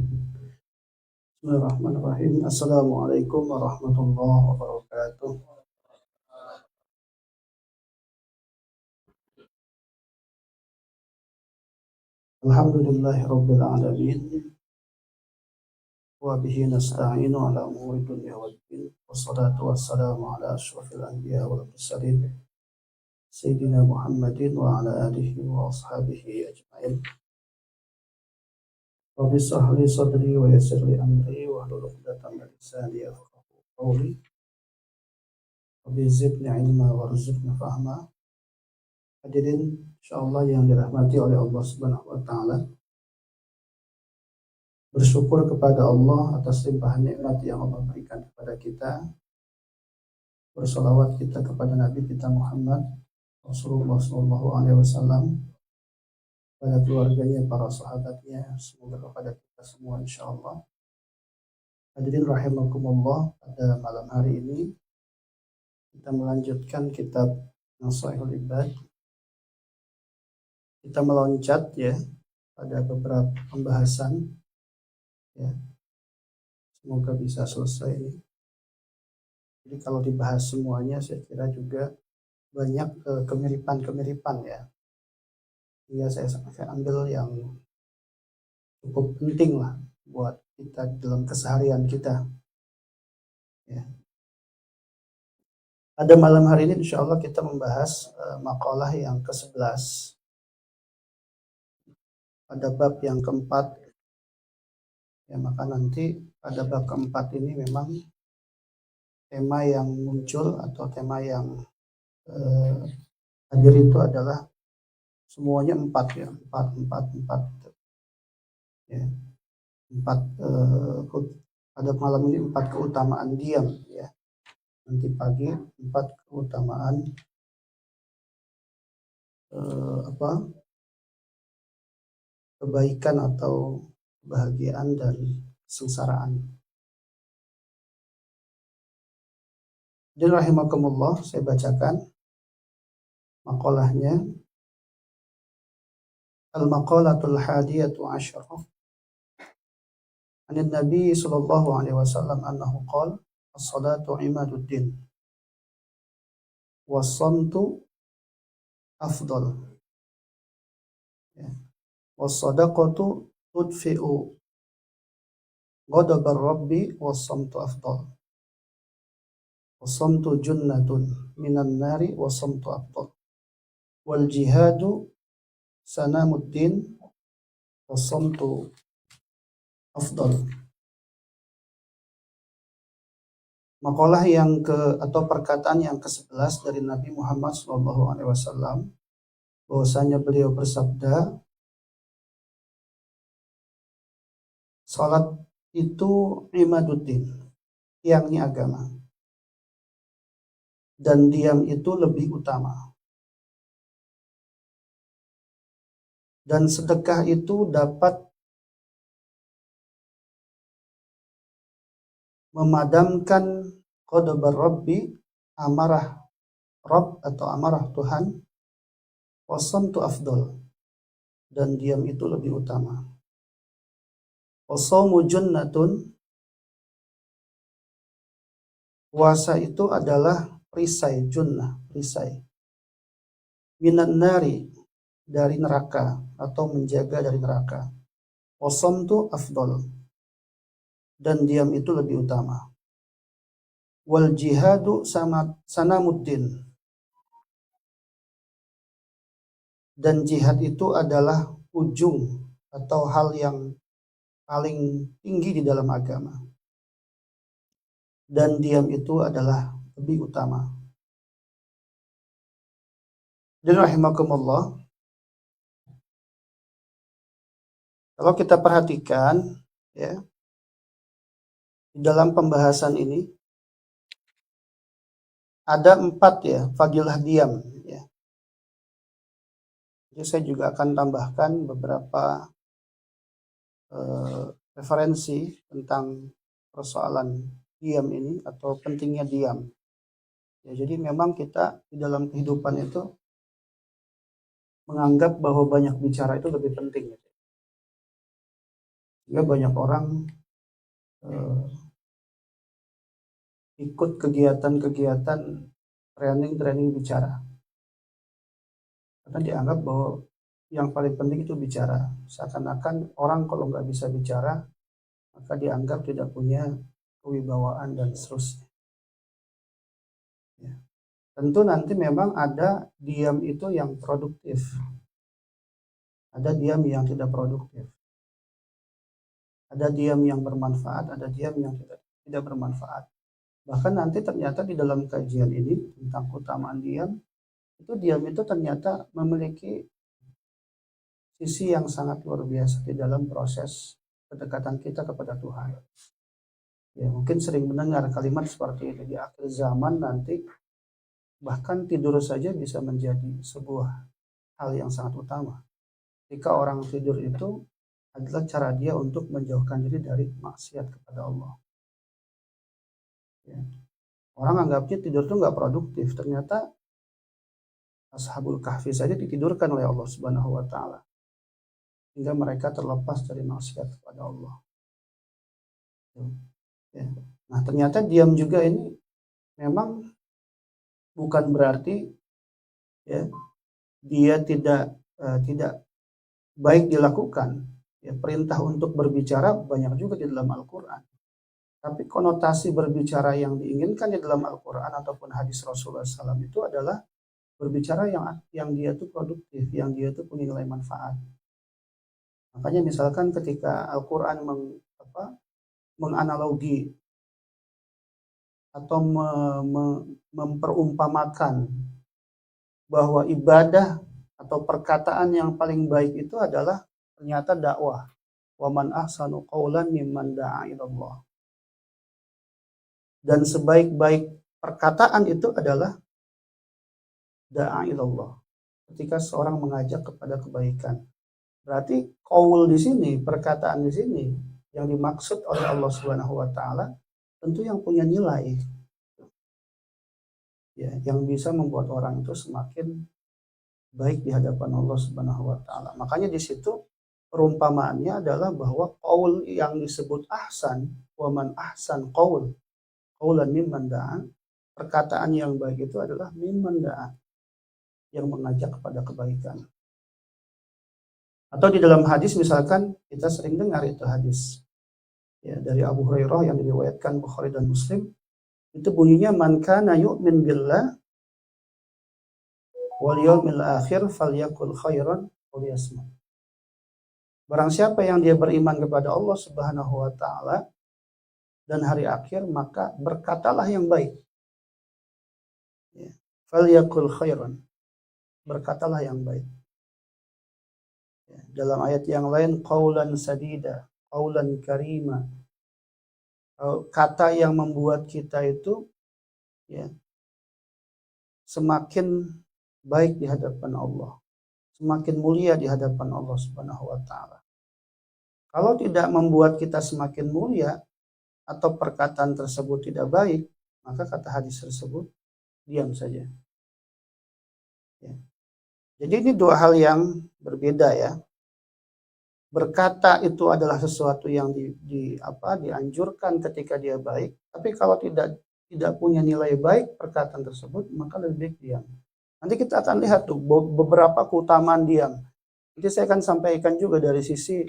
Bismillahirrahmanirrahim. Assalamualaikum warahmatullahi wabarakatuh. Alhamdulillahirabbil alamin. Wa bihi nasta'inu ala umuri dunya waddin. Wassalatu wassalamu ala asyrafil anbiya wal mursalin. Sayyidina Muhammadin wa ala alihi wa ashabihi ajma'in. Rabbi shrah li sadri wa yassir li amri wa hlul 'uqdatam min lisani yafqahu qawli. Rabbi zidni ilma warzuqni fahma. Hadirin insyaallah yang dirahmati oleh Allah Subhanahu wa taala. Bersyukur kepada Allah atas limpahan nikmat yang Allah berikan kepada kita. Bersolawat kita kepada Nabi kita Muhammad Rasulullah SAW, pada keluarganya, para sahabatnya, semoga kepada kita semua insyaallah. Hadirin rahimakumullah, pada malam hari ini kita melanjutkan kitab Nasaihul Ibad. Kita meloncat ya pada beberapa pembahasan ya. Semoga bisa selesai. Jadi kalau dibahas semuanya saya kira juga banyak kemiripan-kemiripan ya. Ya saya ambil yang cukup penting lah buat kita dalam keseharian kita. Ya. Pada malam hari ini insya Allah kita membahas makalah yang ke-11 pada bab yang keempat. Ya, maka nanti pada bab keempat ini memang tema yang muncul atau tema yang hadir itu adalah semuanya empat ya, empat ya, pada malam ini 4 keutamaan diam ya, nanti pagi 4 keutamaan kebaikan atau kebahagiaan dan kesengsaraan. Jadi rahimakumullah, saya bacakan makalahnya. Al-maqalatul hadiyatu asyarah. An Nabi sallallahu alaihi wasallam annahu qala as-salatu imaduddin was-samtu afdal. Was-sadaqatu tudfi'u ghadabar rabbi was-samtu afdal. Was-samtu junnatun minan nari was-samtu afdal. Wal jihadu sanamuddin was-samtu afdal. Makalah yang atau perkataan yang ke-11 dari Nabi Muhammad SAW, bahwasanya beliau bersabda, salat itu imaduddin, tiangnya agama, dan diam itu lebih utama, dan sedekah itu dapat memadamkan qadabar rabbi, amarah Rabb atau amarah Tuhan, wasamtu afdal, dan diam itu lebih utama. Wasaumu junnatun, puasa itu adalah perisai, junnah, perisai. Minan nari, dari neraka atau menjaga dari neraka. Wasamtu afdal, dan diam itu lebih utama. Wal jihadu sanamuddin, dan jihad itu adalah ujung atau hal yang paling tinggi di dalam agama, dan diam itu adalah lebih utama. Dan rahimakumullah, kalau kita perhatikan ya, di dalam pembahasan ini ada 4 ya fadilah diam ya. Jadi saya juga akan tambahkan beberapa referensi tentang persoalan diam ini atau pentingnya diam. Ya, jadi memang kita di dalam kehidupan itu menganggap bahwa banyak bicara itu lebih penting. Sehingga banyak orang ikut kegiatan-kegiatan training bicara. Karena dianggap bahwa yang paling penting itu bicara. Seakan-akan orang kalau nggak bisa bicara, maka dianggap tidak punya kewibawaan dan seterusnya. Ya. Tentu nanti memang ada diam itu yang produktif. Ada diam yang tidak produktif. Ada diam yang bermanfaat, ada diam yang tidak bermanfaat. Bahkan nanti ternyata di dalam kajian ini tentang keutamaan diam, itu ternyata memiliki sisi yang sangat luar biasa di dalam proses kedekatan kita kepada Tuhan. Ya, mungkin sering mendengar kalimat seperti itu di akhir zaman nanti, bahkan tidur saja bisa menjadi sebuah hal yang sangat utama. Jika orang tidur itu adalah cara dia untuk menjauhkan diri dari maksiat kepada Allah. Ya. Orang anggapnya tidur itu nggak produktif, ternyata Ashabul Kahfi saja ditidurkan oleh Allah Subhanahu wa Ta'ala hingga mereka terlepas dari maksiat kepada Allah. Ya. Nah, ternyata diam juga ini memang bukan berarti ya dia tidak baik dilakukan. Ya, perintah untuk berbicara banyak juga di dalam Al-Quran. Tapi konotasi berbicara yang diinginkan di dalam Al-Quran ataupun hadis Rasulullah SAW itu adalah berbicara yang dia itu produktif, yang dia itu punya nilai manfaat. Makanya misalkan ketika Al-Quran menganalogi atau memperumpamakan bahwa ibadah atau perkataan yang paling baik itu adalah ternyata dakwah. Wa man ahsanu qawlan mimman da'a ilallah. Dan sebaik-baik perkataan itu adalah da'a ilallah. Ketika seorang mengajak kepada kebaikan. Berarti qaul di sini, perkataan di sini yang dimaksud oleh Allah Subhanahu wa Ta'ala tentu yang punya nilai. Ya, yang bisa membuat orang itu semakin baik di hadapan Allah Subhanahu wa Ta'ala. Makanya di situ perumpamaannya adalah bahwa qaul yang disebut ahsan, wa man ahsan qaulan mimman da'a, perkataan yang baik itu adalah mimman da'a, yang mengajak kepada kebaikan. Atau di dalam hadis misalkan kita sering dengar itu hadis ya dari Abu Hurairah yang diriwayatkan Bukhari dan Muslim, itu bunyinya man kana yu'min billah wal yawmil akhir falyakul khairan aw liyasmut. Barang siapa yang dia beriman kepada Allah Subhanahu wa Ta'ala dan hari akhir, maka berkatalah yang baik. Ya. Falyakul khairan, berkatalah yang baik. Ya. Dalam ayat yang lain, qaulan sadida, qaulan karima, kata yang membuat kita itu ya semakin baik di hadapan Allah, semakin mulia di hadapan Allah Subhanahu wa Ta'ala. Kalau tidak membuat kita semakin mulia atau perkataan tersebut tidak baik, maka kata hadis tersebut diam saja. Ya. Jadi ini dua hal yang berbeda ya. Berkata itu adalah sesuatu yang dianjurkan ketika dia baik, tapi kalau tidak punya nilai baik perkataan tersebut, maka lebih baik diam. Nanti kita akan lihat tuh beberapa keutamaan diam. Nanti saya akan sampaikan juga dari sisi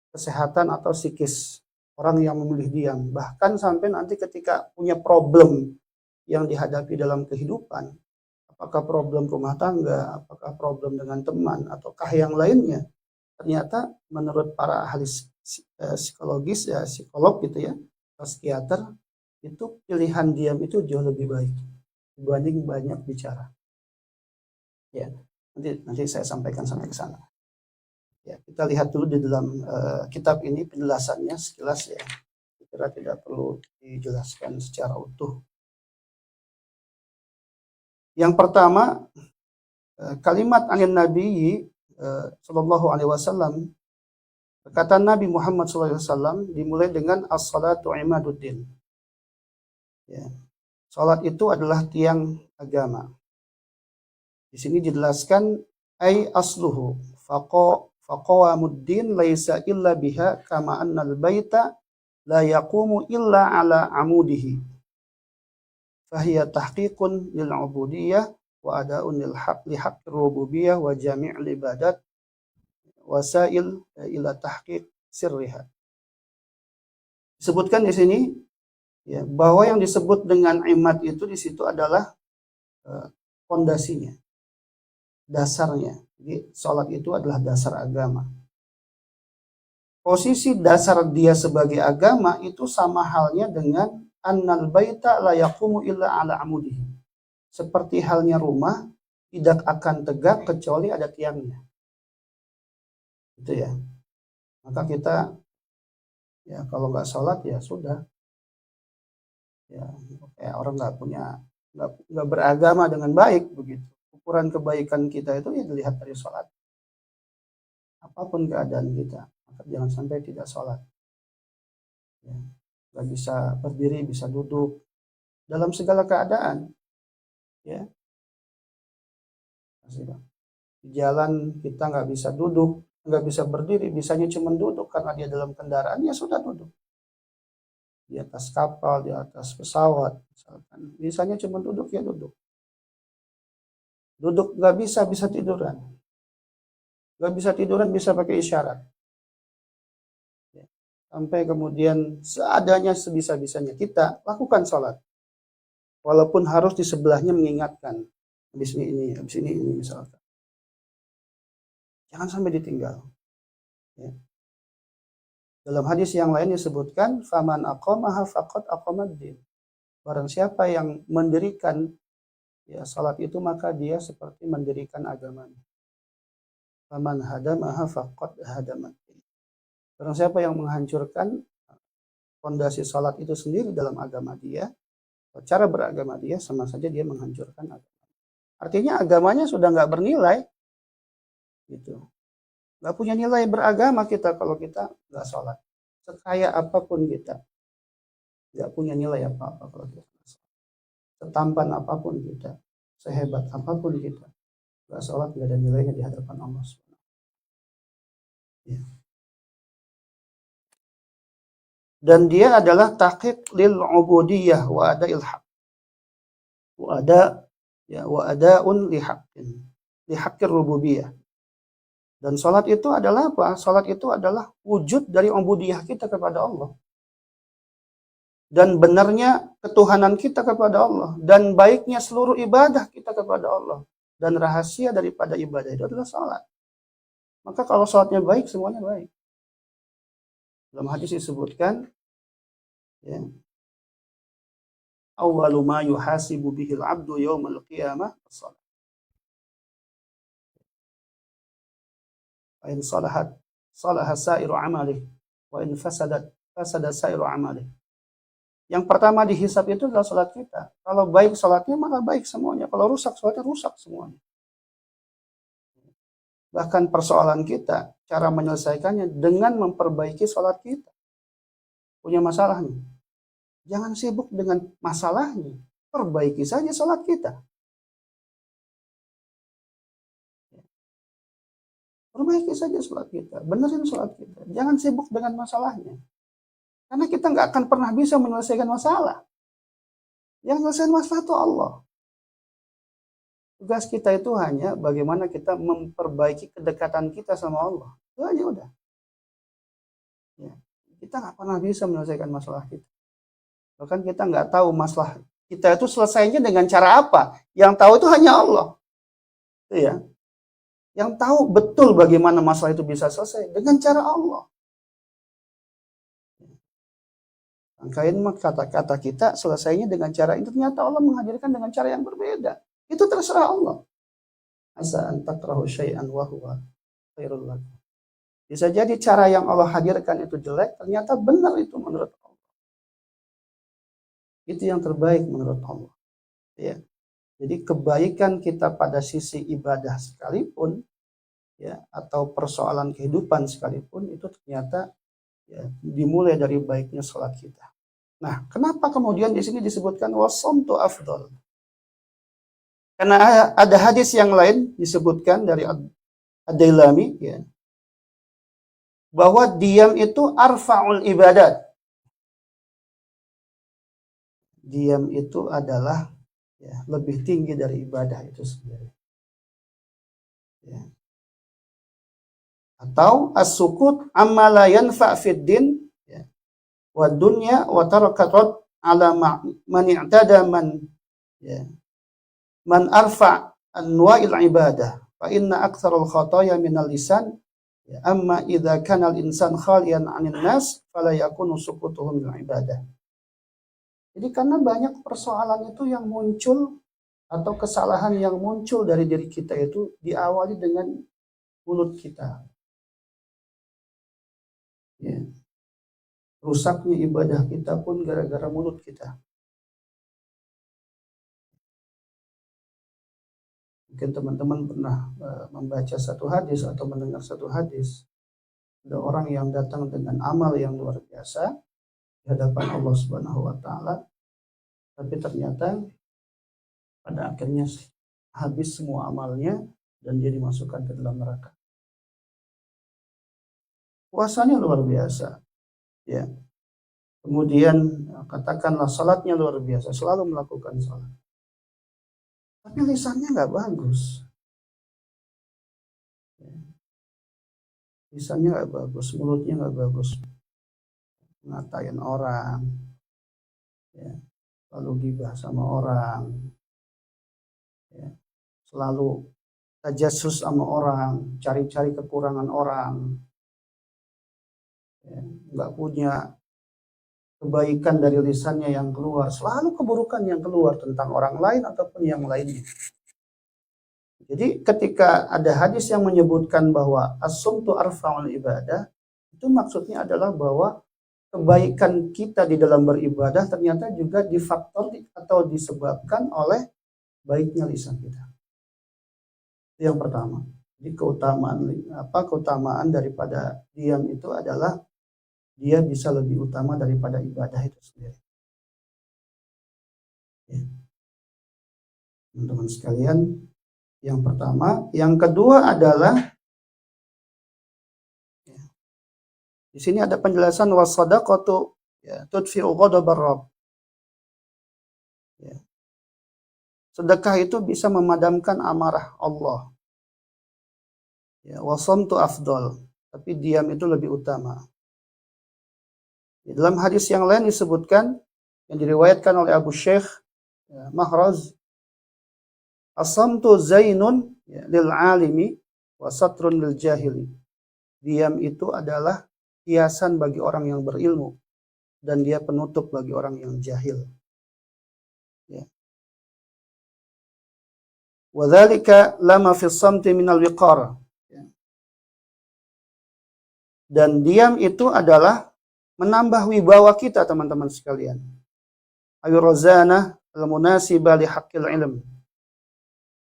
kesehatan atau psikis orang yang memilih diam. Bahkan sampai nanti ketika punya problem yang dihadapi dalam kehidupan, apakah problem rumah tangga, apakah problem dengan teman, ataukah yang lainnya, ternyata menurut para ahli psikologis ya, psikolog gitu ya, atau psikiater, itu pilihan diam itu jauh lebih baik dibanding banyak bicara. Ya, nanti saya sampaikan sampai ke sana. Ya, kita lihat dulu di dalam kitab ini penjelasannya sekilas ya. Kira tidak perlu dijelaskan secara utuh. Yang pertama, kalimat anin Nabi sallallahu alaihi wasallam, perkataan Nabi Muhammad sallallahu alaihi wasallam dimulai dengan as-salatu imaduddin. Ya. Salat itu adalah tiang agama. Di sini dijelaskan ai asluhu faqawamuddin laisa illa biha kama annal baita la yaqumu illa ala amudihi fahiya tahqiqun lil ubudiyah wa ada'un lil haqq li haqqir rububiyah wa jami'il ibadat wasail ila tahqiq sirriha. Disebutkan di sini ya, bahwa yang disebut dengan imad itu di situ adalah fondasinya, dasarnya. Jadi sholat itu adalah dasar agama. Posisi dasar dia sebagai agama itu sama halnya dengan annal baita la yaqumu illa ala amudihi. Seperti halnya rumah tidak akan tegak kecuali ada tiangnya. Itu ya. Maka kita ya kalau nggak sholat ya sudah. Ya, kayak orang nggak beragama dengan baik begitu. Ukuran kebaikan kita itu ya dilihat dari sholat. Apapun keadaan kita, maka jangan sampai tidak sholat. Ya, nggak bisa berdiri, bisa duduk dalam segala keadaan. Ya, di jalan kita nggak bisa duduk, nggak bisa berdiri, bisanya cuma duduk karena dia dalam kendaraan, ya sudah duduk. Di atas kapal, di atas pesawat, misalkan, bisanya cuma duduk, ya duduk. Duduk nggak bisa, bisa tiduran. Nggak bisa tiduran, bisa pakai isyarat. Ya. Sampai kemudian seadanya sebisa-bisanya kita lakukan sholat. Walaupun harus di sebelahnya mengingatkan. Habis ini misalkan. Jangan sampai ditinggal. Ya. Dalam hadis yang lain disebutkan, faman aqamaha faqad aqamaddin. Barang siapa yang mendirikan ya salat itu maka dia seperti mendirikan agamanya. Faman hadamaha faqad hadamaddin. Barang siapa yang menghancurkan fondasi salat itu sendiri dalam agama dia, cara beragama dia sama saja dia menghancurkan agama. Artinya agamanya sudah nggak bernilai, gitu. Nggak punya nilai beragama kita kalau kita nggak sholat. Sekaya apapun kita, nggak punya nilai apa-apa kalau kita nggak sholat. Setampan apapun kita, sehebat apapun kita, nggak sholat nggak ada nilainya di hadapan Allah SWT. Ya. Dan dia adalah tahqiq lil ubudiyah wa ada'il haq. Wa ada'un li haqqir rububiyah. Dan sholat itu adalah apa? Sholat itu adalah wujud dari ubudiyah kita kepada Allah. Dan benarnya ketuhanan kita kepada Allah. Dan baiknya seluruh ibadah kita kepada Allah. Dan rahasia daripada ibadah itu adalah sholat. Maka kalau sholatnya baik, semuanya baik. Dalam hadis disebutkan, ya, awwalu ma yuhasibu bihil abdu yawmal qiyamah as-salat. Wa in salahat salaha sairu amalih wa in fasadat fasada sairu amalih. Yang pertama dihisab itu adalah salat kita. Kalau baik salatnya maka baik semuanya. Kalau rusak salatnya rusak semuanya. Bahkan persoalan kita, cara menyelesaikannya dengan memperbaiki salat kita. Punya masalah nih. Jangan sibuk dengan masalahnya. Perbaiki saja salat kita. Perbaiki saja salat kita. Benerin salat kita. Jangan sibuk dengan masalahnya. Karena kita nggak akan pernah bisa menyelesaikan masalah. Yang menyelesaikan masalah itu Allah. Tugas kita itu hanya bagaimana kita memperbaiki kedekatan kita sama Allah. Itu aja udah. Ya. Kita nggak pernah bisa menyelesaikan masalah kita. Bahkan kita nggak tahu masalah kita itu selesainya dengan cara apa. Yang tahu itu hanya Allah. Itu ya. Yang tahu betul bagaimana masalah itu bisa selesai dengan cara Allah. Angkain kata-kata kita selesainya dengan cara itu, ternyata Allah menghadirkan dengan cara yang berbeda. Itu terserah Allah. Asa an takrahu syai'an wa huwa khairul lakum. Bisa jadi cara yang Allah hadirkan itu jelek, ternyata benar itu menurut Allah. Itu yang terbaik menurut Allah. Ya. Jadi kebaikan kita pada sisi ibadah sekalipun, ya, atau persoalan kehidupan sekalipun, itu ternyata ya, dimulai dari baiknya sholat kita. Nah, kenapa kemudian di sini disebutkan wasomtu afdol? Karena ada hadis yang lain disebutkan dari Ad-Dailami, ya, bahwa diam itu arfa'ul ibadat. Diam itu adalah lebih tinggi dari ibadah itu sendiri. Ya. Atau as-sukut amma la yanfa' fid din wa dunya wa tarakatat ala man i'tada man arfa' anwa'il ibadah fa inna aktsarul khataya minal lisan amma idza kana al-insan khaliyan 'anil nas fala yakunu sukutuhu min ibadah. Jadi karena banyak persoalan itu yang muncul atau kesalahan yang muncul dari diri kita itu diawali dengan mulut kita. Ya. Rusaknya ibadah kita pun gara-gara mulut kita. Mungkin teman-teman pernah membaca satu hadis atau mendengar satu hadis. Ada orang yang datang dengan amal yang luar biasa di hadapan Allah Subhanahu wa taala, tapi ternyata pada akhirnya habis semua amalnya dan dia dimasukkan ke dalam neraka. Puasanya luar biasa, ya. Kemudian katakanlah salatnya luar biasa, selalu melakukan salat. Tapi lisannya nggak bagus. Lisannya nggak bagus, mulutnya nggak bagus. Ngatain orang, ya. Lalu gibah sama orang, ya. Selalu tajasus sama orang, cari-cari kekurangan orang, ya. Nggak punya kebaikan dari lisannya yang keluar, selalu keburukan yang keluar tentang orang lain ataupun yang lainnya. Jadi ketika ada hadis yang menyebutkan bahwa as-sumtu arfa'ul ibadah, itu maksudnya adalah bahwa kebaikan kita di dalam beribadah ternyata juga difaktor atau disebabkan oleh baiknya lisan kita. Itu yang pertama. Jadi keutamaan daripada diam itu adalah dia bisa lebih utama daripada ibadah itu sendiri. Ya. Teman-teman sekalian, yang pertama, yang kedua adalah di sini ada penjelasan was-shadaqatu tudfi'u ghadabar rabb. Ya. Sedekah itu bisa memadamkan amarah Allah. Ya, wasamtu afdal, tapi diam itu lebih utama. Di dalam hadis yang lain disebutkan yang diriwayatkan oleh Abu Syekh Mahraz, asamtu zainun lil alimi wa satrun lil jahili. Diam itu adalah hiasan bagi orang yang berilmu dan dia penutup bagi orang yang jahil. Ya. Wa dzalika lama fi samti minal wiqar. Ya. Dan diam itu adalah menambah wibawa kita, teman-teman sekalian. Ayurazana al-munasiba li haqqil ilm.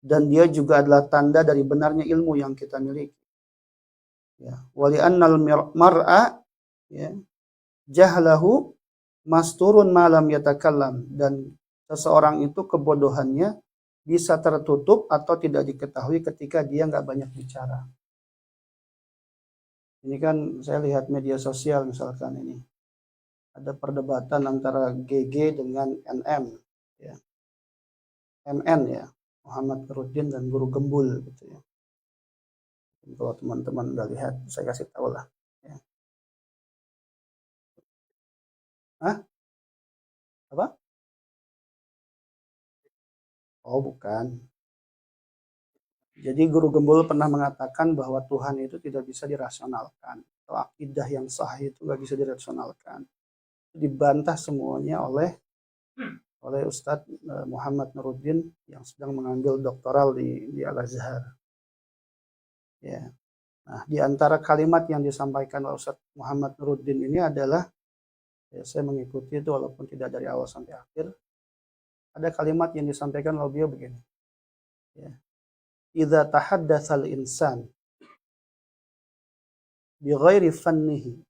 Dan dia juga adalah tanda dari benarnya ilmu yang kita miliki. Ya, wali annal mar'a jahlahu masturun malam yatakallam, dan seseorang itu kebodohannya bisa tertutup atau tidak diketahui ketika dia nggak banyak bicara. Ini kan saya lihat media sosial misalkan ini ada perdebatan antara GG dengan NM, ya. MN ya, Muhammad Nuruddin dan Guru Gembul gitu ya. Kalau teman-teman udah lihat, saya kasih tahu lah. Ya. Hah? Apa? Oh bukan. Jadi Guru Gembul pernah mengatakan bahwa Tuhan itu tidak bisa dirasionalkan. Atau akidah yang sahih itu nggak bisa dirasionalkan. Dibantah semuanya oleh Ustadz Muhammad Nuruddin yang sedang mengambil doktoral di Al-Azhar. Ya. Nah, di antara kalimat yang disampaikan oleh Ustadz Muhammad Nuruddin ini adalah, ya, saya mengikuti itu walaupun tidak dari awal sampai akhir. Ada kalimat yang disampaikan oleh beliau begini. Ya. Idza tahaddatsal insan bi ghairi fannihi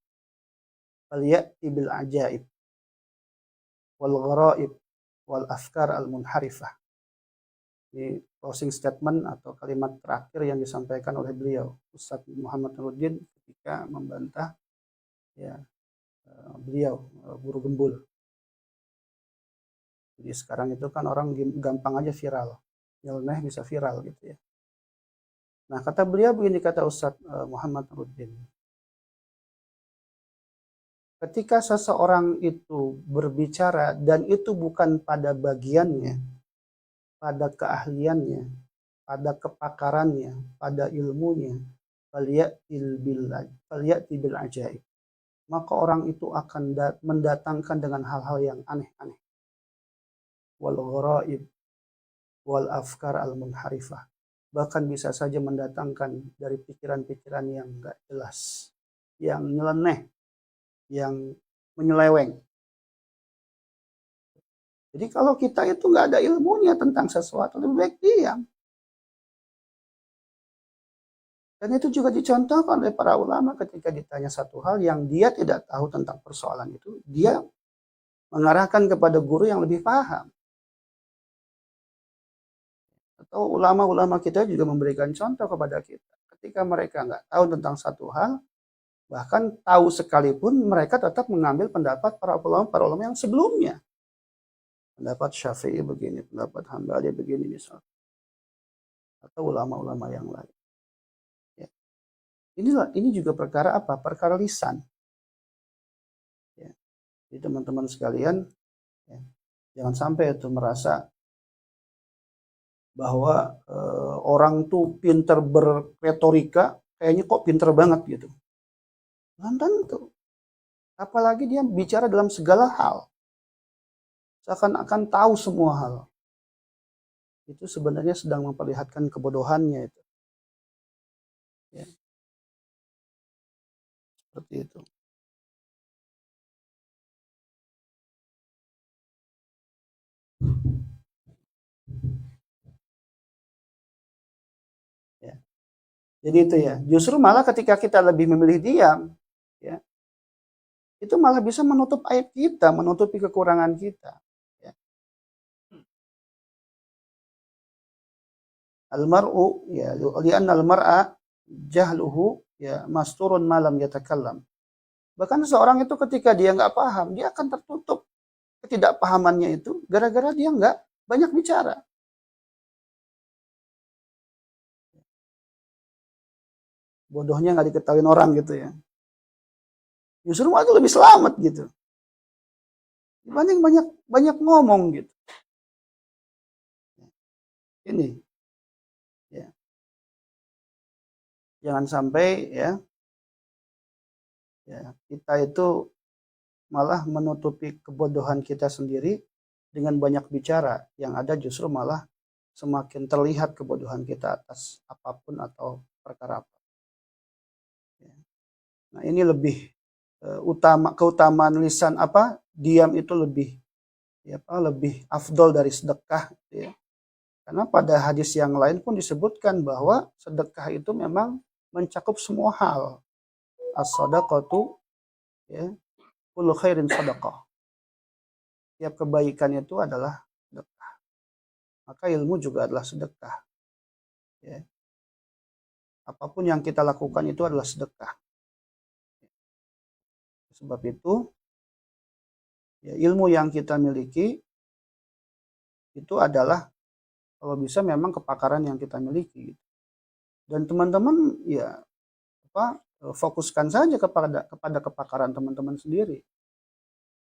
falyati bil ajaib wal gharaib wal afkar al munharifah. Ini closing statement atau kalimat terakhir yang disampaikan oleh beliau, Ustadz Muhammad Nuruddin, ketika membantah ya beliau guru Gembul. Jadi sekarang itu kan orang gampang aja viral, nyeleneh bisa viral gitu ya. Nah kata beliau begini, kata Ustadz Muhammad Nuruddin, ketika seseorang itu berbicara dan itu bukan pada bagiannya, pada keahliannya, pada kepakarannya, pada ilmunya, falyati bil ajaib, maka orang itu akan mendatangkan dengan hal-hal yang aneh-aneh, wal gharaib wal afkar al munharifah, bahkan bisa saja mendatangkan dari pikiran-pikiran yang enggak jelas, yang nyeleneh, yang menyeleweng. Jadi kalau kita itu nggak ada ilmunya tentang sesuatu, lebih baik diam. Dan itu juga dicontohkan oleh para ulama ketika ditanya satu hal yang dia tidak tahu tentang persoalan itu, dia mengarahkan kepada guru yang lebih paham. Atau ulama-ulama kita juga memberikan contoh kepada kita. Ketika mereka nggak tahu tentang satu hal, bahkan tahu sekalipun, mereka tetap mengambil pendapat para ulama yang sebelumnya. Pendapat Syafi'i begini, pendapat Hambali begini misalnya. Atau ulama-ulama yang lain. Ya. Ini juga perkara apa? Perkara lisan. Ya. Jadi teman-teman sekalian, ya, jangan sampai itu merasa bahwa orang tuh pinter berretorika, kayaknya kok pinter banget gitu. Belum tentu. Apalagi dia bicara dalam segala hal. Seakan-akan tahu semua hal. Itu sebenarnya sedang memperlihatkan kebodohannya itu. Ya. Seperti itu. Ya. Jadi itu ya. Justru malah ketika kita lebih memilih diam, ya, itu malah bisa menutup aib kita, menutupi kekurangan kita. Ya. Almar'u ya li'anna al-mar'a jahluhu ya masturun malam yatakallam. Bahkan seseorang itu ketika dia nggak paham, dia akan tertutup ketidakpahamannya itu gara-gara dia nggak banyak bicara. Bodohnya nggak diketahui orang gitu ya. Justru malah lebih selamat gitu. Dibanding banyak ngomong gitu. Ini ya. Jangan sampai ya kita itu malah menutupi kebodohan kita sendiri dengan banyak bicara, yang ada justru malah semakin terlihat kebodohan kita atas apapun atau perkara apa. Nah ini lebih keutamaan lisan apa, diam itu lebih lebih afdol dari sedekah ya. Karena pada hadis yang lain pun disebutkan bahwa sedekah itu memang mencakup semua hal. As-sadaqatu ya kullu khairin sadaqah. Tiap kebaikan itu adalah sedekah. Maka ilmu juga adalah sedekah. Ya. Apapun yang kita lakukan itu adalah sedekah. Sebab itu ya, ilmu yang kita miliki itu adalah kalau bisa memang kepakaran yang kita miliki. Dan teman-teman ya fokuskan saja kepada kepakaran teman-teman sendiri.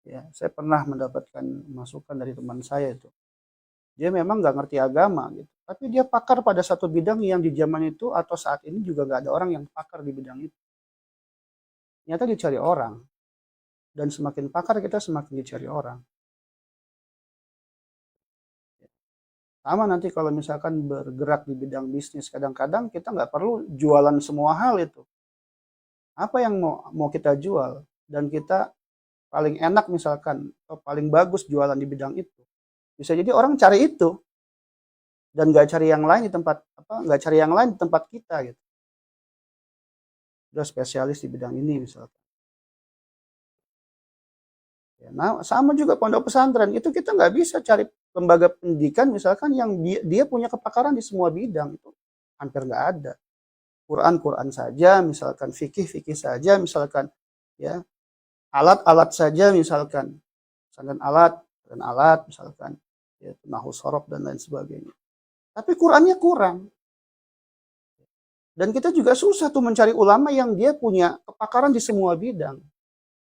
Ya, saya pernah mendapatkan masukan dari teman saya itu. Dia memang nggak ngerti agama gitu, tapi dia pakar pada satu bidang yang di zaman itu atau saat ini juga nggak ada orang yang pakar di bidang itu. Ternyata dicari orang, dan semakin pakar kita semakin dicari orang. Sama nanti kalau misalkan bergerak di bidang bisnis, kadang-kadang kita nggak perlu jualan semua hal itu. Apa yang mau kita jual dan kita paling enak misalkan atau paling bagus jualan di bidang itu, bisa jadi orang cari itu dan nggak cari yang lain di tempat nggak cari yang lain di tempat kita gitu. Udah spesialis di bidang ini misalkan. Ya, nah sama juga pondok pesantren itu kita nggak bisa cari lembaga pendidikan misalkan yang dia punya kepakaran di semua bidang, itu hampir nggak ada. Quran saja, misalkan fikih saja, misalkan ya alat-alat saja, misalkan alat, misalkan ya, nahwu sorof dan lain sebagainya. Tapi Qurannya kurang. Dan kita juga susah tuh mencari ulama yang dia punya kepakaran di semua bidang.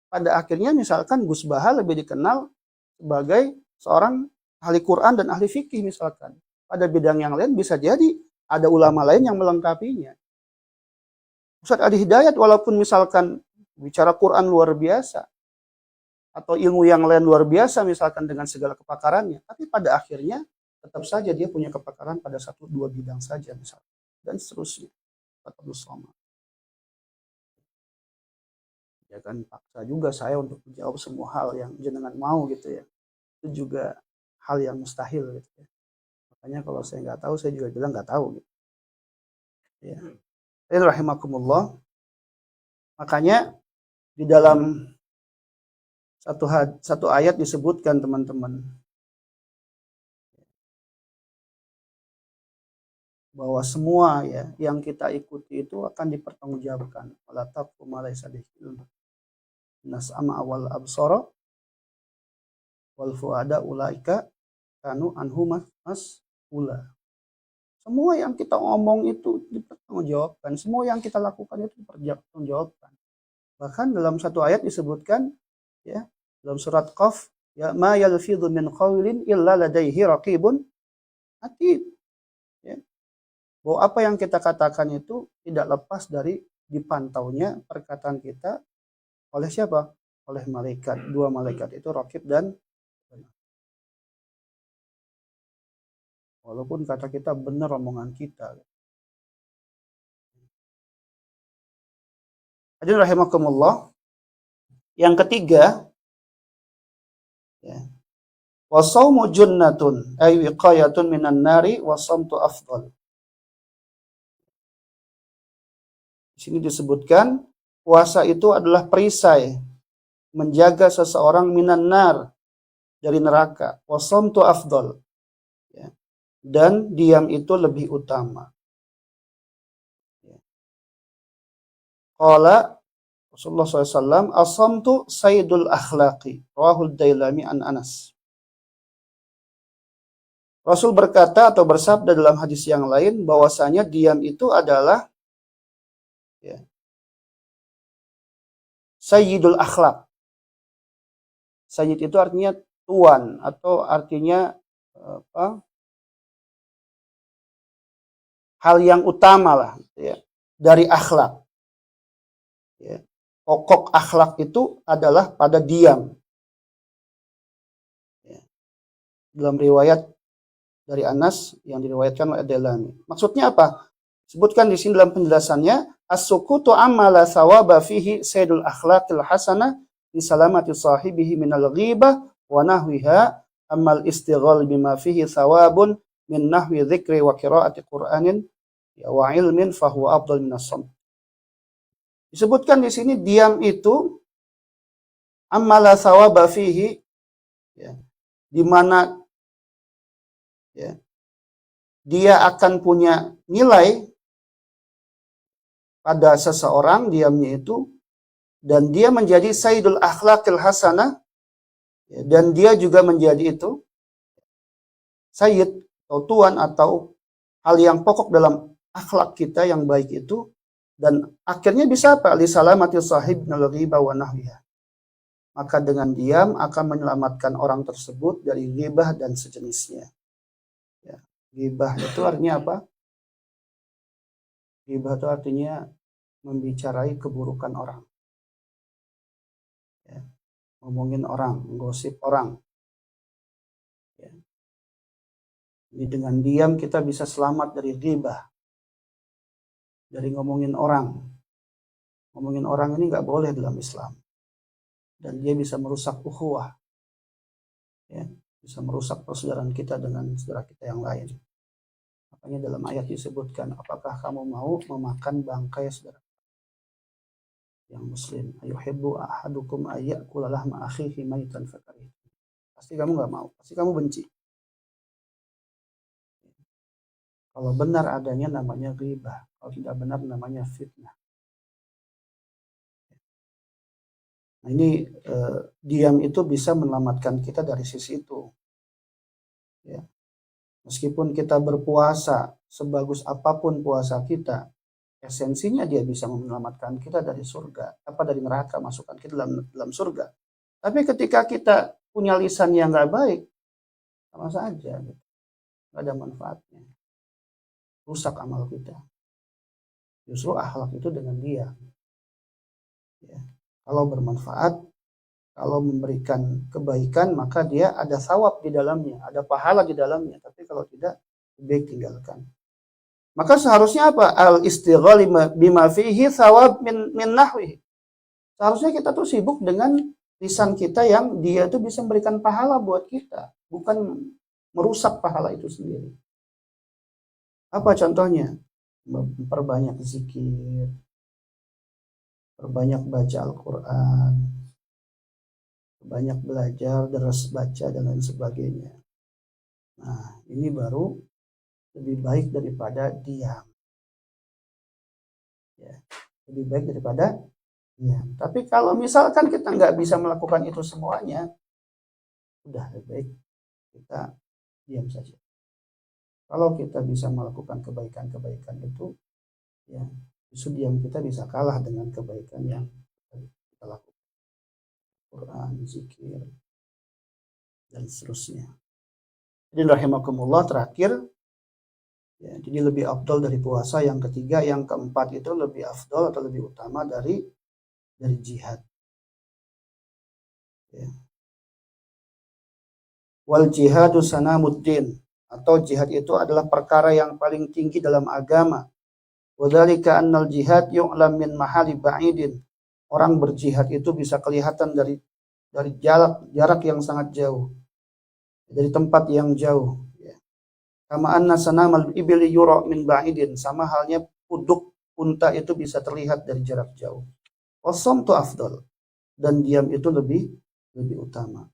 Pada akhirnya misalkan Gus Baha lebih dikenal sebagai seorang ahli Quran dan ahli fikih misalkan. Pada bidang yang lain bisa jadi ada ulama lain yang melengkapinya. Ustadz Adi Hidayat walaupun misalkan bicara Quran luar biasa atau ilmu yang lain luar biasa misalkan dengan segala kepakarannya, tapi pada akhirnya tetap saja dia punya kepakaran pada 1-2 bidang saja misalkan dan seterusnya. Tetap bersama. Ya kan paksa juga saya untuk menjawab semua hal yang jenengan mau gitu ya. Itu juga hal yang mustahil gitu ya. Makanya kalau saya nggak tahu saya juga bilang nggak tahu gitu. Ya. Rahimakumullah. Makanya di dalam satu ayat disebutkan teman-teman bahwa semua ya yang kita ikuti itu akan dipertanggungjawabkan. Wala taqfu ma laysa bihi nas'ama awal absara wal fuada ulaika kanu anhu mas'ula. Semua yang kita omong itu dipertanggungjawabkan, semua yang kita lakukan itu dipertanggungjawabkan. Bahkan dalam satu ayat disebutkan ya dalam surat Qaf ya ma yalfidhu min qawlin illa ladaihi raqibun atid. Ya. Bahwa apa yang kita katakan itu tidak lepas dari dipantaunya perkataan kita oleh siapa? Oleh malaikat. 2 malaikat itu raqib dan walaupun kata kita benar omongan kita. Hadirin rahimakumullah. Yang ketiga ya. Wasaumu junnatun ay wiqayatun minan nari wasamtu afdal. Di sini disebutkan puasa itu adalah perisai menjaga seseorang minan nar dari neraka. Wasamtu afdal. Ya. Dan diam itu lebih utama. Qala Rasulullah SAW, asamtu sayyidul akhlaqi. Rawahul Dailami an Anas. Rasul berkata atau bersabda dalam hadis yang lain bahwasanya diam itu adalah ya, sayyidul akhlaq. Sayyid itu artinya tuan atau artinya apa? Hal yang utama lah ya, dari akhlak. Ya. Pokok akhlak itu adalah pada diam. Ya. Dalam riwayat dari Anas yang diriwayatkan oleh Ad-Dailami. Maksudnya apa? Sebutkan di sini dalam penjelasannya, as-sukutu amala thawaba fihi sayyidul akhlaqil hasanah bi salamati sahibihi minal ghibah wa nahwiha amal istighal bima fihi thawabun min nahwi dzikri wa qiraati Qur'anin wa ilmin fahuwa afdal minas shaum. Disebutkan di sini diam itu amala thawaba fihi ya, di mana ya, dia akan punya nilai pada seseorang diamnya itu dan dia menjadi sayyidul akhlaqil hasanah ya, dan dia juga menjadi itu sayyid atau tuan atau hal yang pokok dalam akhlak kita yang baik itu dan akhirnya bisa apa? Li salamatil sahib minal ghibah wa nahwiha. Maka dengan diam akan menyelamatkan orang tersebut dari ghibah dan sejenisnya. Ya. Ghibah itu artinya apa? Ghibah itu artinya membicarai keburukan orang. Ya. Ngomongin orang, gosip orang. Ya. Jadi dengan diam kita bisa selamat dari ghibah. Dari ngomongin orang. Ngomongin orang ini nggak boleh dalam Islam. Dan dia bisa merusak ukhuwah. Ya. Bisa merusak persaudaraan kita dengan saudara kita yang lain. Makanya dalam ayat disebutkan, apakah kamu mau memakan bangkai saudara yang muslim? Ayuhibbu ahadukum ayyakula lahma akhihi maitan fakarih. Pasti kamu nggak mau, pasti kamu benci. Kalau benar adanya namanya ghibah, kalau tidak benar namanya fitnah. Nah, ini diam itu bisa menyelamatkan kita dari sisi itu. Ya. Meskipun kita berpuasa, sebagus apapun puasa kita, esensinya dia bisa menyelamatkan kita dari surga, dari neraka, masukkan kita dalam surga. Tapi ketika kita punya lisan yang nggak baik, sama saja, gitu. Nggak ada manfaatnya. Rusak amal kita. Justru akhlak itu dengan dia. Ya. Kalau bermanfaat, kalau memberikan kebaikan, maka dia ada thawab di dalamnya, ada pahala di dalamnya. Tapi kalau tidak, baik tinggalkan. Maka seharusnya apa? Al-istighal bima fihi thawab min nahwihi. Seharusnya kita tuh sibuk dengan lisan kita yang dia tuh bisa memberikan pahala buat kita, bukan merusak pahala itu sendiri. Apa contohnya? Memperbanyak zikir, perbanyak baca Al-Quran, banyak belajar, deras baca, dan lain sebagainya. Nah, ini baru lebih baik daripada diam. Ya, lebih baik daripada diam. Tapi kalau misalkan kita nggak bisa melakukan itu semuanya, udah lebih baik kita diam saja. Kalau kita bisa melakukan kebaikan-kebaikan itu, ya, justru diam kita bisa kalah dengan kebaikan yang kita lakukan. Quran, zikir, dan seterusnya. Jadi rahimakumullah, terakhir, ya, jadi lebih afdal dari puasa. Yang ketiga, yang keempat itu lebih afdal atau lebih utama dari jihad. Ya. Wal jihadu sanamuddin, atau jihad itu adalah perkara yang paling tinggi dalam agama. Wadzalika annal jihad yu'lam min mahali ba'idin. Orang berjihad itu bisa kelihatan dari jarak yang sangat jauh, dari tempat yang jauh. Kama anna sanamal ibli yura min ba'idin, sama halnya puduk unta itu bisa terlihat dari jarak jauh. Wassamtu afdal, dan diam itu lebih utama.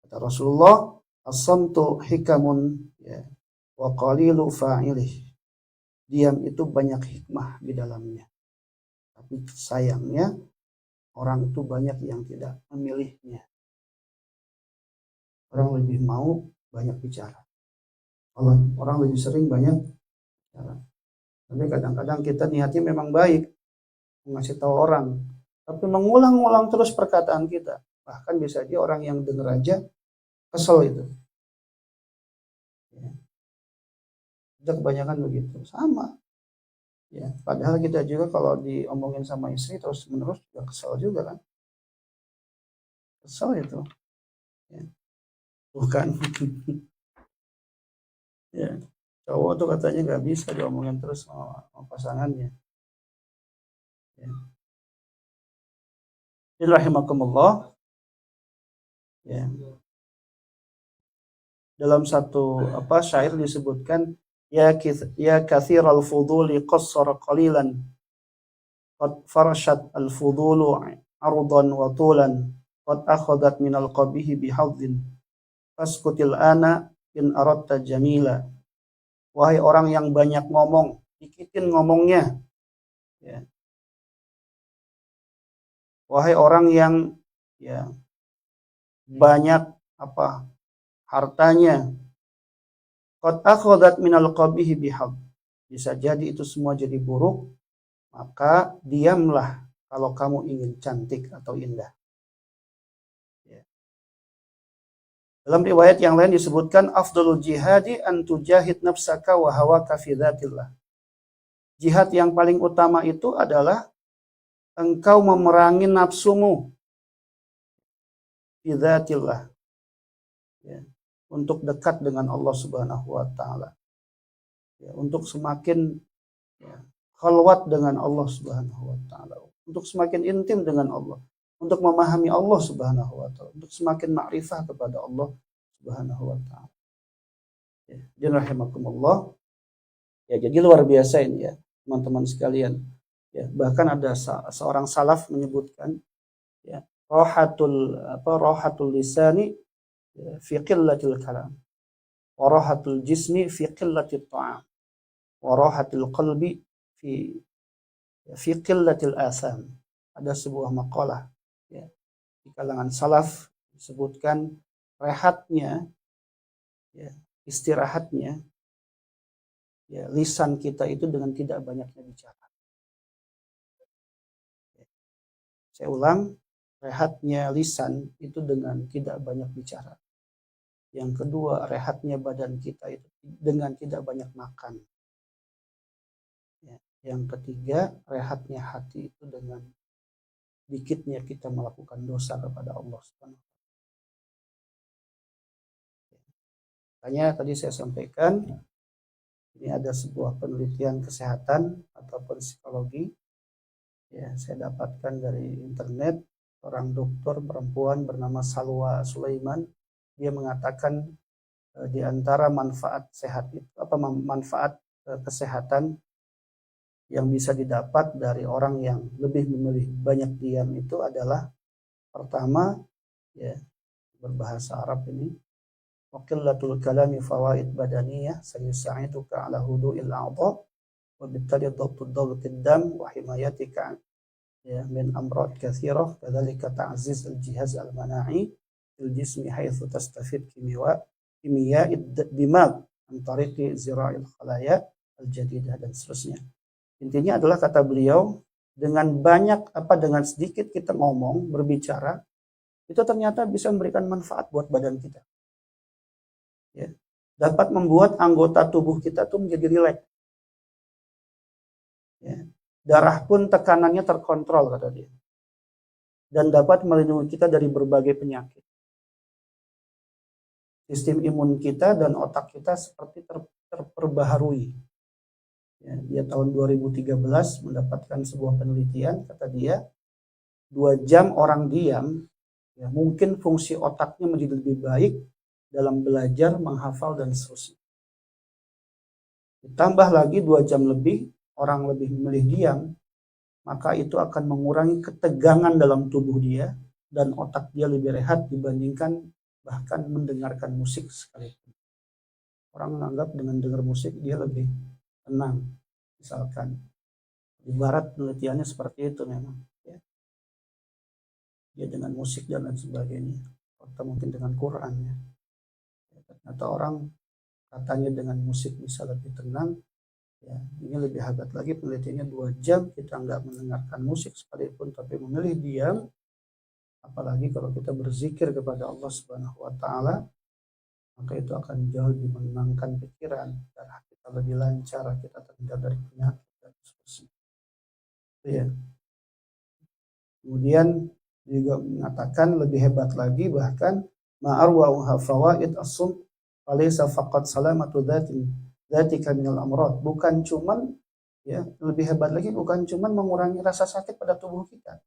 Kata Rasulullah, as-samtu hikamun, ya, wa qalilu fa'ilih. Diam itu banyak hikmah di dalamnya. Tapi sayangnya orang itu banyak yang tidak memilihnya. Orang lebih mau banyak bicara. Orang lebih sering banyak bicara. Tapi kadang-kadang kita niatnya memang baik, mengasih tahu orang, tapi mengulang-ulang terus perkataan kita. Bahkan bisa dia orang yang dengar aja kesel itu. Ya. Kita kebanyakan begitu. Sama. Ya, padahal kita juga kalau diomongin sama istri terus menerus juga kesel juga kan. Kesel itu. Ya. Bukan. Ya. Cowok tuh katanya nggak bisa diomongin terus sama pasangannya. Ya. Rahimakumullah. Ya. Dalam satu syair disebutkan, ya kathiral fuduli qassara qalilan qad farashat al fudulu ardan wa tulan qad akhadat minal qabihi bihadzin faskutil ana in aradta jamila. Wahai orang yang banyak ngomong, dikitin ngomongnya. Ya. Wahai orang yang, ya, banyak hartanya, qad akhadat minal qabihi bihad. Bisa jadi itu semua jadi buruk, maka diamlah kalau kamu ingin cantik atau indah. Ya. Dalam riwayat yang lain disebutkan, afdalul jihadi an tujahid nafsaka wa hawaka fi dzatillah. Jihad yang paling utama itu adalah engkau memerangi nafsumu fi dzatillah. Ya, untuk dekat dengan Allah Subhanahu wa taala. Ya, untuk semakin, ya, khalwat dengan Allah Subhanahu wa taala, untuk semakin intim dengan Allah, untuk memahami Allah Subhanahu wa taala, untuk semakin ma'rifah kepada Allah Subhanahu wa taala. Ya, rahimakumullah. Ya, jadi luar biasa ini ya, teman-teman sekalian. Ya, bahkan ada seorang salaf menyebutkan, ya, rahatul lisani fi qillatil kalam wa rahatul jismi fi qillatit ta'am. warahatil qalbi fi qillatil atham. Ada sebuah maqalah ya, di kalangan salaf disebutkan rehatnya ya, istirahatnya ya, lisan kita itu dengan tidak banyaknya bicara. Saya ulang, rehatnya lisan itu dengan tidak banyak bicara. Yang kedua, rehatnya badan kita itu dengan tidak banyak makan. Ya. Yang ketiga, rehatnya hati itu dengan dikitnya kita melakukan dosa kepada Allah Subhanahu. Makanya tadi saya sampaikan, ini ada sebuah penelitian kesehatan ataupun psikologi. Ya, saya dapatkan dari internet, orang dokter perempuan bernama Salwa Sulaiman, dia mengatakan di antara manfaat sehat itu manfaat kesehatan yang bisa didapat dari orang yang lebih memilih banyak diam itu adalah pertama ya, berbahasa Arab ini, waqillatul kalami fawaid badaniyah sayusaiduka ala hudu'il a'dha وبالتالي ضغط الدم وحمايتك من أمراض كثيرة كذلك تعزيز الجهاز المناعي في الجسم حيث تستفيد كيمياء الدماغ عن طريق زراع الخلايا الجديدة dan seterusnya. Intinya adalah kata beliau, dengan sedikit kita ngomong, berbicara, itu ternyata bisa memberikan manfaat buat badan kita. Ya. Dapat membuat anggota tubuh kita tuh menjadi rileks. Ya. Darah pun tekanannya terkontrol kata dia. Dan dapat melindungi kita dari berbagai penyakit. Sistem imun kita dan otak kita seperti terperbaharui. Ya, dia tahun 2013 mendapatkan sebuah penelitian, kata dia 2 jam orang diam, ya, mungkin fungsi otaknya menjadi lebih baik dalam belajar, menghafal dan seterusnya. Ditambah lagi 2 jam lebih orang lebih memilih diam, maka itu akan mengurangi ketegangan dalam tubuh dia dan otak dia lebih rehat dibandingkan bahkan mendengarkan musik sekalipun. Orang menganggap dengan dengar musik dia lebih tenang, misalkan. Di barat penelitiannya seperti itu memang. Ya. Dia dengan musik dan lain sebagainya. Atau mungkin dengan Quran. Ya. Ternyata orang katanya dengan musik bisa lebih tenang. Ya, ini lebih hebat lagi penelitiannya 2 jam kita nggak mendengarkan musik sekalipun tapi memilih diam, apalagi kalau kita berzikir kepada Allah Subhanahu wa taala, maka itu akan jauh lebih menenangkan pikiran, darah kita lebih lancar, kita terhindar dari penyakit dan seterusnya. Ya. Kemudian juga mengatakan lebih hebat lagi bahkan ma'arwa'uha fawaid as-sum falaysa faqat salamatu dzatika minal amrad, bukan cuman ya, lebih hebat lagi bukan cuman mengurangi rasa sakit pada tubuh kita.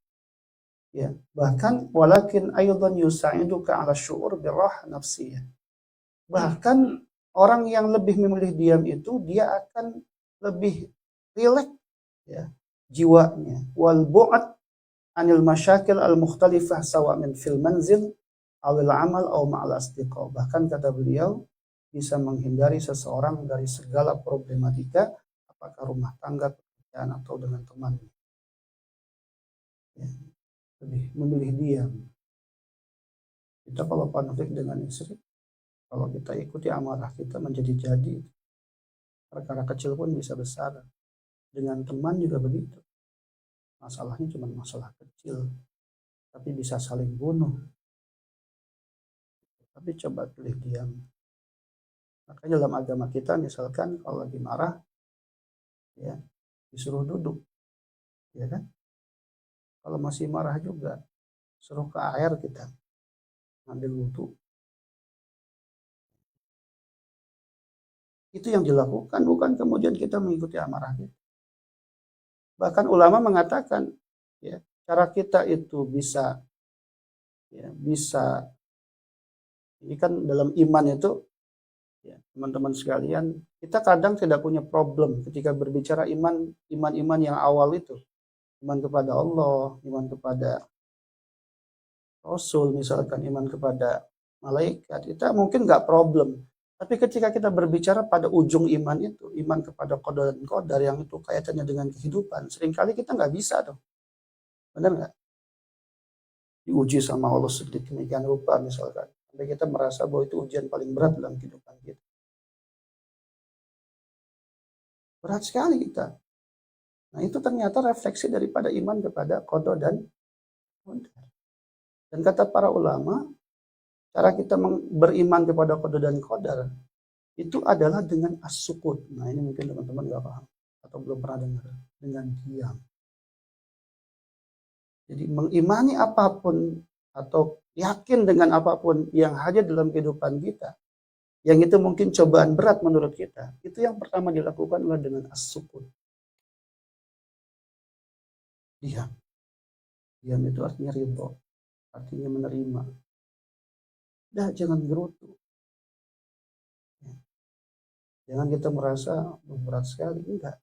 Ya, bahkan walakin aidan yusaiduka 'ala syu'ur birrah nafsiyah. Bahkan orang yang lebih memilih diam itu dia akan lebih rileks ya, jiwanya. Wal bu'ad anil masyakil al mukhtalifah sawa min fil manzil awil amal aw ma'al asdiqa. Bahkan kata beliau bisa menghindari seseorang dari segala problematika, apakah rumah tangga, pekerjaan atau dengan teman. Ya, lebih memilih diam. Kita kalau konflik dengan istri, kalau kita ikuti amarah kita menjadi jadi, perkara kecil pun bisa besar. Dengan teman juga begitu. Masalahnya cuma masalah kecil, tapi bisa saling bunuh. Tapi coba pilih diam. Makanya dalam agama kita misalkan kalau lagi marah, ya disuruh duduk, ya kan? Kalau masih marah juga, suruh ke air kita, ambil wudhu. Itu yang dilakukan, bukan kemudian kita mengikuti amarah kita. Bahkan ulama mengatakan, ya cara kita itu bisa, ya bisa. Ini kan dalam iman itu. Ya, teman-teman sekalian, kita kadang tidak punya problem ketika berbicara iman yang awal itu. Iman kepada Allah, iman kepada Rasul, misalkan iman kepada malaikat, kita mungkin nggak problem. Tapi ketika kita berbicara pada ujung iman itu, iman kepada qada dan qadar yang itu kaitannya dengan kehidupan, seringkali kita nggak bisa tuh. Benar nggak? Diuji sama Allah sedemikian rupa misalkan. Sampai kita merasa bahwa itu ujian paling berat dalam kehidupan kita. Berat sekali kita. Nah itu ternyata refleksi daripada iman kepada qada dan qadar. Dan kata para ulama, cara kita beriman kepada qada dan qadar itu adalah dengan as-sukut. Nah ini mungkin teman-teman nggak paham atau belum pernah dengar. Dengan diam. Jadi mengimani apapun atau yakin dengan apapun yang hadir dalam kehidupan kita, yang itu mungkin cobaan berat menurut kita, itu yang pertama dilakukan adalah dengan as-sukut. Diam. Diam itu artinya ridho, artinya menerima. Dah, jangan gerutu. Jangan kita merasa berat sekali, enggak.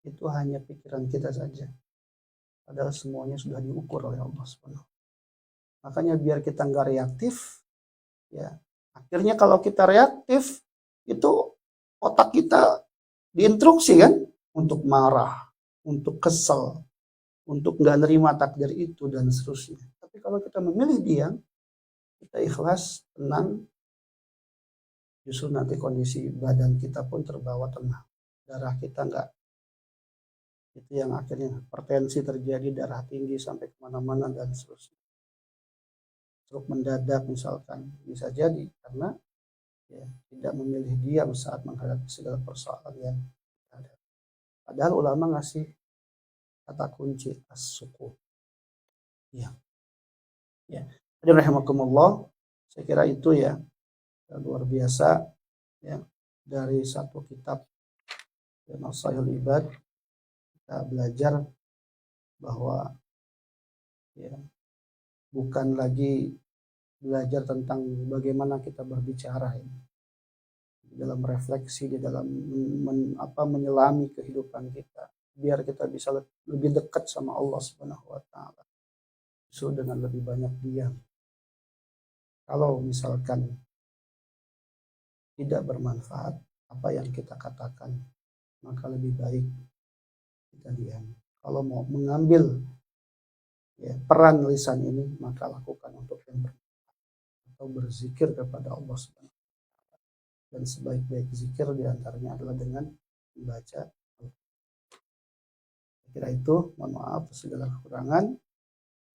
Itu hanya pikiran kita saja. Padahal semuanya sudah diukur oleh Allah SWT. Makanya biar kita nggak reaktif, ya. Akhirnya kalau kita reaktif, itu otak kita diinstruksi kan untuk marah, untuk kesel, untuk nggak nerima takdir itu dan seterusnya. Tapi kalau kita memilih diam, kita ikhlas, tenang, justru nanti kondisi badan kita pun terbawa tenang. Darah kita nggak, itu yang akhirnya hipertensi terjadi, darah tinggi sampai kemana-mana dan seterusnya. Stroke mendadak misalkan, bisa jadi karena ya, tidak memilih diam saat menghadapi segala persoalan yang ada. Padahal ulama ngasih kata kunci as-sukut. Ya. Ya. Jadi rahimakumullah, saya kira itu ya luar biasa ya dari satu kitab ya, Nasaihul Ibad, kita belajar bahwa ya bukan lagi belajar tentang bagaimana kita berbicara ini dalam refleksi, di dalam menyelami kehidupan kita biar kita bisa lebih dekat sama Allah Subhanahu wa taala. So dengan lebih banyak diam. Kalau misalkan tidak bermanfaat apa yang kita katakan, maka lebih baik kita diam. Kalau mau mengambil ya, peran lisan ini, maka lakukan untuk yang bermanfaat atau berzikir kepada Allah Subhanahu wa taala. Dan sebaik-baik zikir diantaranya adalah dengan membaca. Kira itu, mohon maaf segala kekurangan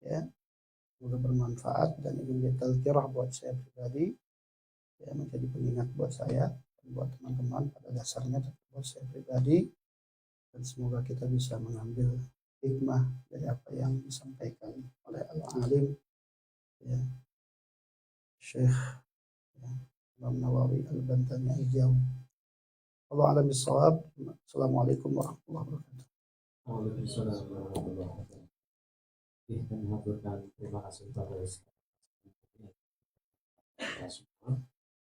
ya, semoga bermanfaat dan ini menjadi tazkirah buat saya pribadi ya, menjadi pengingat buat saya dan buat teman-teman pada dasarnya buat saya pribadi, dan semoga kita bisa mengambil hikmah dari apa yang disampaikan oleh al-alim ya, Syekh ya, Imam Nawawi al-Bantani al-Jawi. Allah alam bisawab. Assalamualaikum warahmatullahi wabarakatuh. Waalaikumsalam warahmatullahi wabarakatuh. Kami haturkan terima kasih kepada semua.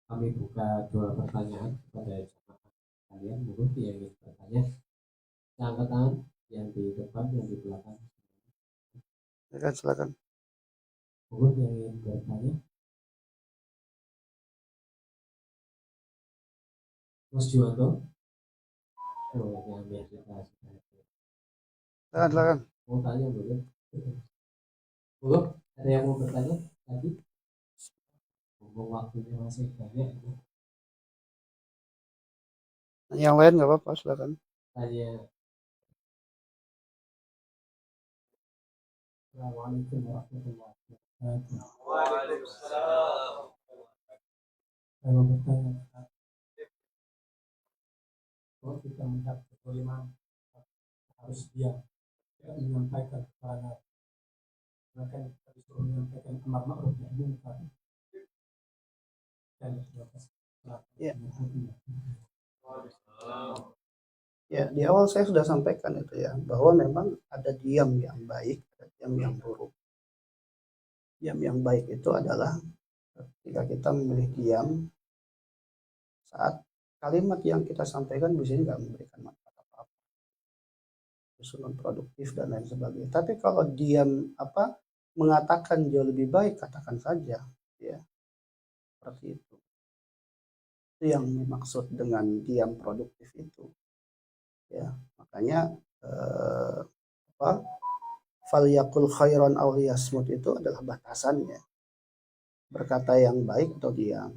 Kami buka dua pertanyaan kepada jemaah kalian. Mungkin yang ingin bertanya, angkat tangan yang di depan, yang di belakang. Silakan. Mungkin yang ingin bertanya. Mas Juwanto. Oh, yang biasa kita. Silakan. Mau tanya boleh? Belum? Ada yang mau bertanya tadi? Waktunya masih banyak. Yang lain nggak apa-apa, silakan. Tanya. Assalamualaikum warahmatullahi wabarakatuh. Waalaikumsalam. Kalau bertanya, kalau kita melihat bagaimana harus dia menyampaikan kepada mereka yang disuruh menyampaikan amar ma'ruf nahi munkar. Ya, di awal saya sudah sampaikan itu ya, bahwa memang ada diam yang baik, ada diam yang buruk. Diam yang baik itu adalah ketika kita memilih diam saat kalimat yang kita sampaikan biasanya nggak memberikan manfaat apa-apa, justru non produktif dan lain sebagainya. Tapi kalau diam mengatakan jauh lebih baik, katakan saja, ya seperti itu. Itu yang dimaksud dengan diam produktif itu. Ya, makanya apa? Falyakul khairan aw liyasmut itu adalah batasannya. Berkata yang baik atau diam.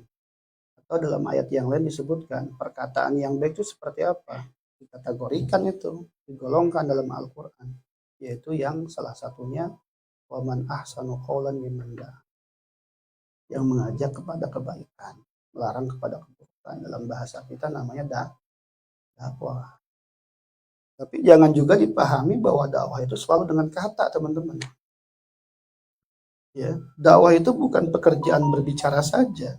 Atau dalam ayat yang lain disebutkan perkataan yang baik itu seperti apa? Dikategorikan itu, digolongkan dalam Al-Qur'an, yaitu yang salah satunya waman ahsanu qaulan mimman yang mengajak kepada kebaikan, melarang kepada keburukan. Dalam bahasa kita namanya dakwah. Tapi jangan juga dipahami bahwa dakwah itu selalu dengan kata, teman-teman. Ya, dakwah itu bukan pekerjaan berbicara saja.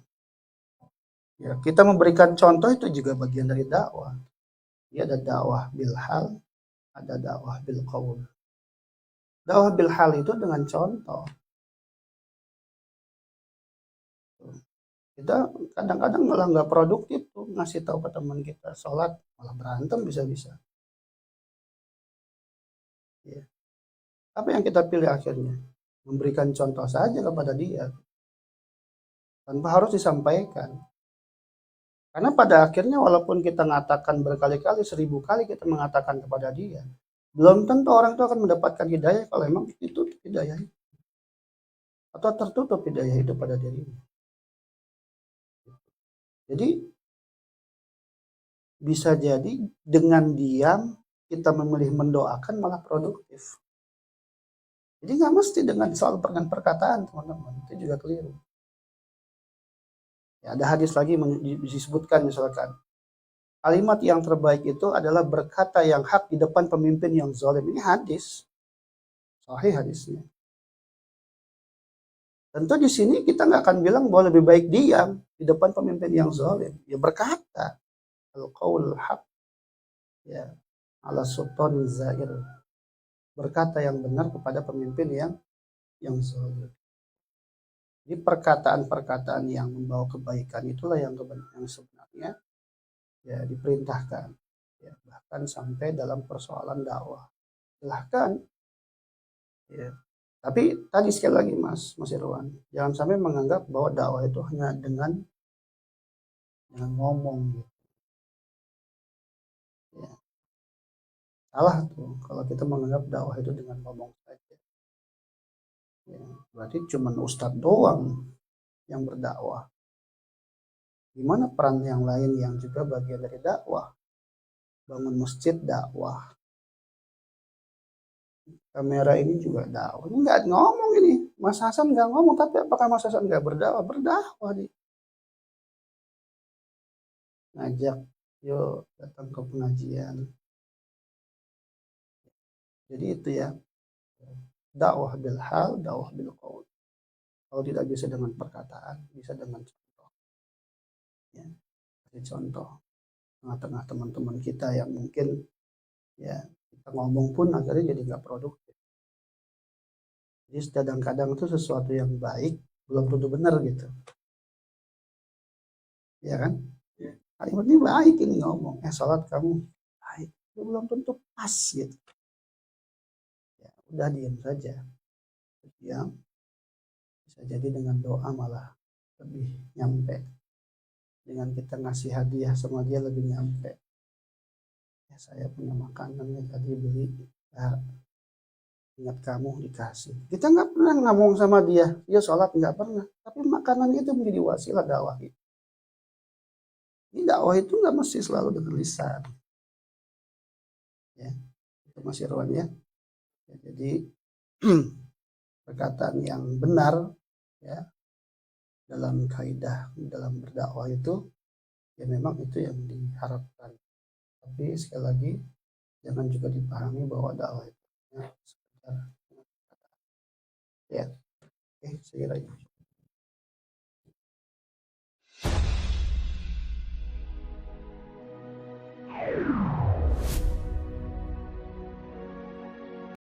Ya, kita memberikan contoh itu juga bagian dari dakwah. Ya, ada dakwah bil hal, ada dakwah bil qaul. Dakwah bil hal itu dengan contoh. Kita kadang-kadang malah nggak produktif tuh ngasih tahu ke teman kita sholat malah berantem bisa-bisa. Ya. Apa yang kita pilih akhirnya? Memberikan contoh saja kepada dia tanpa harus disampaikan. Karena pada akhirnya walaupun kita mengatakan berkali-kali, 1000 kali kita mengatakan kepada dia, belum tentu orang itu akan mendapatkan hidayah kalau memang itu hidayah atau tertutup hidayah itu pada dirinya. Jadi bisa jadi dengan diam kita memilih mendoakan malah produktif. Jadi nggak mesti dengan selalu dengan perkataan, teman-teman. Itu juga keliru. Ya, ada hadis lagi disebutkan misalkan kalimat yang terbaik itu adalah berkata yang hak di depan pemimpin yang zalim. Ini hadis, sahih hadisnya. Tentu di sini kita nggak akan bilang bahwa lebih baik diam di depan pemimpin yang zalim. Ya berkata al-qaul haq, ya ala sultan zair, berkata yang benar kepada pemimpin yang zalim. Jadi perkataan-perkataan yang membawa kebaikan itulah yang sebenarnya ya diperintahkan. Ya, bahkan sampai dalam persoalan dakwah. Silahkan. Ya. Tapi tadi sekali lagi Mas Irwan, jangan sampai menganggap bahwa dakwah itu hanya dengan ngomong gitu. Ya. Salah tuh kalau kita menganggap dakwah itu dengan ngomong saja. Ya, berarti cuma ustadz doang yang berdakwah. Gimana peran yang lain yang juga bagian dari dakwah? Bangun masjid dakwah. Kamera ini juga dakwah. Ini nggak ngomong ini. Mas Hasan nggak ngomong, tapi apakah Mas Hasan nggak berdakwah? Berdakwah nih. Ngajak, yuk datang ke pengajian. Jadi itu ya, dakwah bil hal, dakwah bil qaul. Kalau tidak bisa dengan perkataan, bisa dengan contoh. Ya, contoh tengah-tengah teman-teman kita yang mungkin ya kita ngomong pun akhirnya jadi nggak produktif. Jadi kadang-kadang itu sesuatu yang baik belum tentu benar gitu. Ya kan? Kalimat ini baik ini ngomong, sholat kamu baik, itu belum tentu pas gitu. Ya, udah diam saja. Diam, bisa jadi dengan doa malah lebih nyampe. Dengan kita ngasih hadiah sama dia lebih nyampe. Ya, saya punya makanan nih tadi beli, ya, ingat kamu dikasih. Kita nggak pernah ngomong sama dia, dia sholat nggak pernah. Tapi makanan itu menjadi wasilah dakwah. Ini dakwah itu nggak mesti selalu dengan lisan. Ya, itu Mas Irwan ya. Ya, jadi perkataan yang benar ya dalam kaidah dalam berdakwah itu ya memang itu yang diharapkan. Tapi sekali lagi jangan juga dipahami bahwa dakwah itu ya sekedar ya. Oke, saya kira itu.